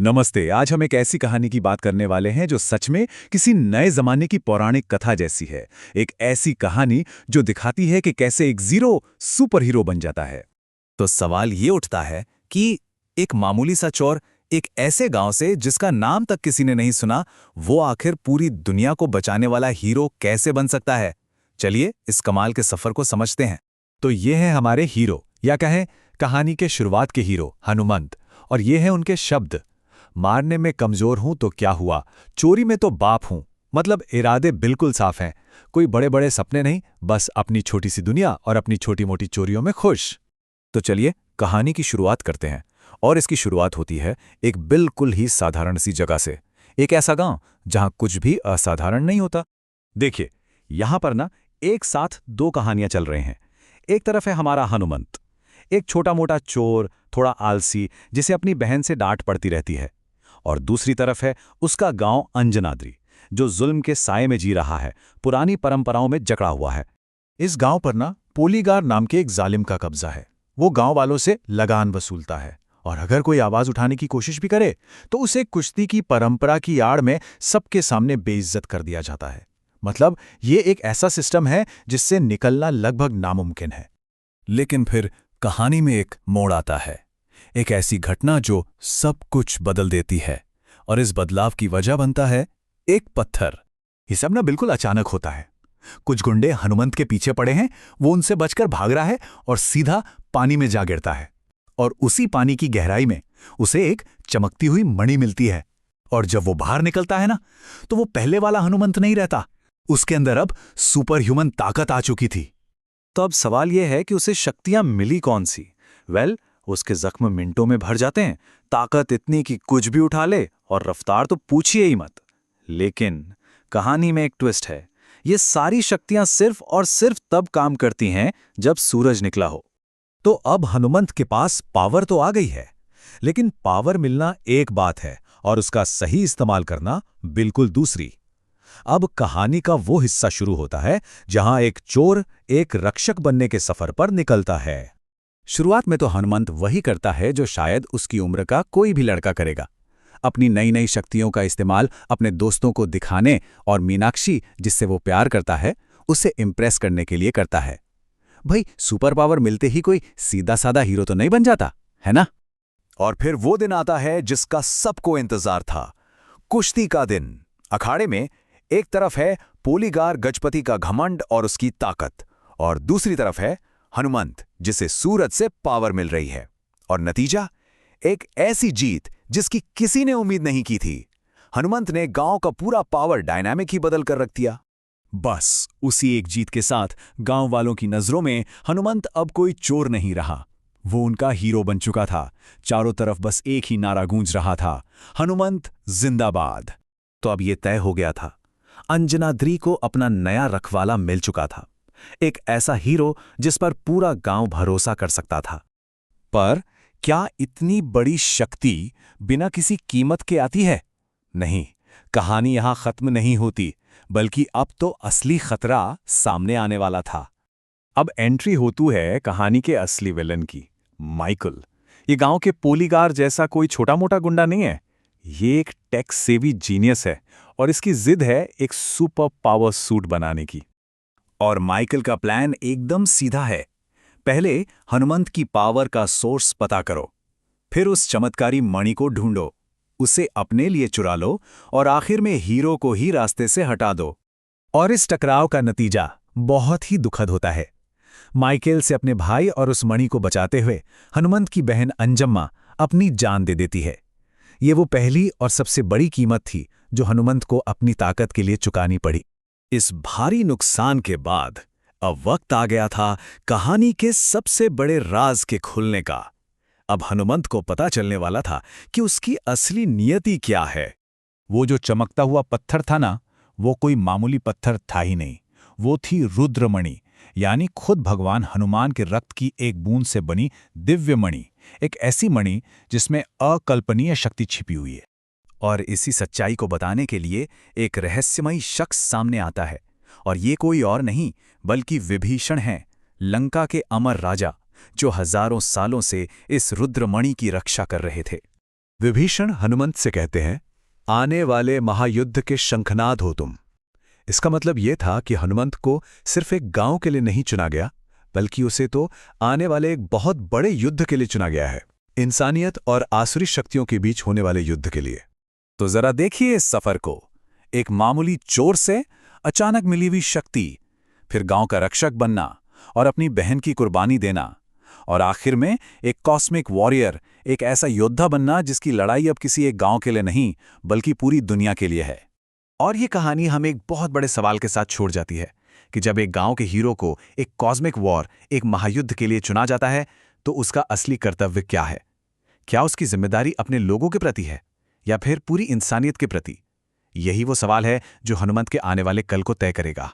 नमस्ते। आज हम एक ऐसी कहानी की बात करने वाले हैं जो सच में किसी नए जमाने की पौराणिक कथा जैसी है। एक ऐसी कहानी जो दिखाती है कि कैसे एक जीरो सुपर हीरो बन जाता है। तो सवाल ये उठता है कि एक मामूली सा चोर एक ऐसे गांव से जिसका नाम तक किसी ने नहीं सुना, वो आखिर पूरी दुनिया को बचाने वाला हीरो कैसे बन सकता है। चलिए इस कमाल के सफर को समझते हैं। तो ये है हमारे हीरो, या कहें कहानी के शुरुआत के हीरो हनुमंत। और ये है उनके शब्द। मारने में कमजोर हूं तो क्या हुआ, चोरी में तो बाप हूं। मतलब इरादे बिल्कुल साफ हैं। कोई बड़े बड़े सपने नहीं, बस अपनी छोटी सी दुनिया और अपनी छोटी मोटी चोरियों में खुश। तो चलिए कहानी की शुरुआत करते हैं। और इसकी शुरुआत होती है एक बिल्कुल ही साधारण सी जगह से। एक ऐसा गांव जहां कुछ भी असाधारण नहीं होता। देखिए, यहां पर ना एक साथ दो कहानियां चल रही हैं। एक तरफ है हमारा हनुमंत, एक छोटा मोटा चोर, थोड़ा आलसी, जिसे अपनी बहन से डांट पड़ती रहती है। और दूसरी तरफ है उसका गांव अंजनाद्री, जो जुल्म के साए में जी रहा है, पुरानी परंपराओं में जकड़ा हुआ है। इस गांव पर ना पोलीगार नाम के एक जालिम का कब्जा है। वो गांव वालों से लगान वसूलता है, और अगर कोई आवाज उठाने की कोशिश भी करे तो उसे कुश्ती की परंपरा की आड़ में सबके सामने बेइज्जत कर दिया जाता है। मतलब ये एक ऐसा सिस्टम है जिससे निकलना लगभग नामुमकिन है। लेकिन फिर कहानी में एक मोड़ आता है, एक ऐसी घटना जो सब कुछ बदल देती है। और इस बदलाव की वजह बनता है एक पत्थर। ये सब ना बिल्कुल अचानक होता है। कुछ गुंडे हनुमंत के पीछे पड़े हैं, वो उनसे बचकर भाग रहा है और सीधा पानी में जा गिरता है। और उसी पानी की गहराई में उसे एक चमकती हुई मणि मिलती है। और जब वो बाहर निकलता है ना, तो वो पहले वाला हनुमंत नहीं रहता। उसके अंदर अब सुपर ह्यूमन ताकत आ चुकी थी। तो अब सवाल यह है कि उसे शक्तियां मिली कौन सी। उसके जख्म मिनटों में भर जाते हैं, ताकत इतनी कि कुछ भी उठा ले, और रफ्तार तो पूछिए ही मत। लेकिन कहानी में एक ट्विस्ट है। ये सारी शक्तियां सिर्फ और सिर्फ तब काम करती हैं जब सूरज निकला हो। तो अब हनुमंत के पास पावर तो आ गई है, लेकिन पावर मिलना एक बात है और उसका सही इस्तेमाल करना बिल्कुल दूसरी। अब कहानी का वो हिस्सा शुरू होता है जहां एक चोर एक रक्षक बनने के सफर पर निकलता है। शुरुआत में तो हनुमंत वही करता है जो शायद उसकी उम्र का कोई भी लड़का करेगा। अपनी नई नई शक्तियों का इस्तेमाल अपने दोस्तों को दिखाने और मीनाक्षी, जिससे वो प्यार करता है, उसे इम्प्रेस करने के लिए करता है। भाई, सुपर पावर मिलते ही कोई सीधा साधा हीरो तो नहीं बन जाता, है ना? और फिर वो दिन आता है जिसका सबको इंतजार था, कुश्ती का दिन। अखाड़े में एक तरफ है पोलीगार गजपति का घमंड और उसकी ताकत, और दूसरी तरफ है हनुमंत, जिसे सूरज से पावर मिल रही है। और नतीजा, एक ऐसी जीत जिसकी किसी ने उम्मीद नहीं की थी। हनुमंत ने गांव का पूरा पावर डायनामिक ही बदल कर रख दिया। बस उसी एक जीत के साथ गांव वालों की नजरों में हनुमंत अब कोई चोर नहीं रहा, वो उनका हीरो बन चुका था। चारों तरफ बस एक ही नारा गूंज रहा था, हनुमंत जिंदाबाद। तो अब ये तय हो गया था, अंजनाद्री को अपना नया रखवाला मिल चुका था। एक ऐसा हीरो जिस पर पूरा गांव भरोसा कर सकता था। पर क्या इतनी बड़ी शक्ति बिना किसी कीमत के आती है? नहीं, कहानी यहां खत्म नहीं होती, बल्कि अब तो असली खतरा सामने आने वाला था। अब एंट्री होती है कहानी के असली विलन की, माइकल। ये गांव के पोलीगार जैसा कोई छोटा मोटा गुंडा नहीं है। ये एक टेक सेवी जीनियस है, और इसकी जिद है एक सुपर पावर सूट बनाने की। और माइकल का प्लान एकदम सीधा है। पहले हनुमंत की पावर का सोर्स पता करो, फिर उस चमत्कारी मणि को ढूंढो, उसे अपने लिए चुरा लो, और आखिर में हीरो को ही रास्ते से हटा दो। और इस टकराव का नतीजा बहुत ही दुखद होता है। माइकल से अपने भाई और उस मणि को बचाते हुए हनुमंत की बहन अंजम्मा अपनी जान दे देती है। ये वो पहली और सबसे बड़ी कीमत थी जो हनुमंत को अपनी ताकत के लिए चुकानी पड़ी। इस भारी नुकसान के बाद अब वक्त आ गया था कहानी के सबसे बड़े राज के खुलने का। अब हनुमंत को पता चलने वाला था कि उसकी असली नियति क्या है। वो जो चमकता हुआ पत्थर था ना, वो कोई मामूली पत्थर था ही नहीं। वो थी रुद्रमणि, यानी खुद भगवान हनुमान के रक्त की एक बूंद से बनी दिव्य मणि। एक ऐसी मणि जिसमें अकल्पनीय शक्ति छिपी हुई है। और इसी सच्चाई को बताने के लिए एक रहस्यमयी शख्स सामने आता है, और ये कोई और नहीं बल्कि विभीषण हैं, लंका के अमर राजा, जो हजारों सालों से इस रुद्रमणि की रक्षा कर रहे थे। विभीषण हनुमंत से कहते हैं, आने वाले महायुद्ध के शंखनाद हो तुम। इसका मतलब यह था कि हनुमंत को सिर्फ एक गांव के लिए नहीं चुना गया, बल्कि उसे तो आने वाले एक बहुत बड़े युद्ध के लिए चुना गया है, इंसानियत और आसुरी शक्तियों के बीच होने वाले युद्ध के लिए। तो जरा देखिए इस सफर को, एक मामूली चोर से अचानक मिली हुई शक्ति, फिर गांव का रक्षक बनना और अपनी बहन की कुर्बानी देना, और आखिर में एक कॉस्मिक वॉरियर, एक ऐसा योद्धा बनना जिसकी लड़ाई अब किसी एक गांव के लिए नहीं बल्कि पूरी दुनिया के लिए है। और ये कहानी हमें एक बहुत बड़े सवाल के साथ छोड़ जाती है कि जब एक गांव के हीरो को एक कॉस्मिक वॉर, एक महायुद्ध के लिए चुना जाता है, तो उसका असली कर्तव्य क्या है? क्या उसकी जिम्मेदारी अपने लोगों के प्रति है या फिर पूरी इंसानियत के प्रति? यही वो सवाल है जो हनुमंत के आने वाले कल को तय करेगा।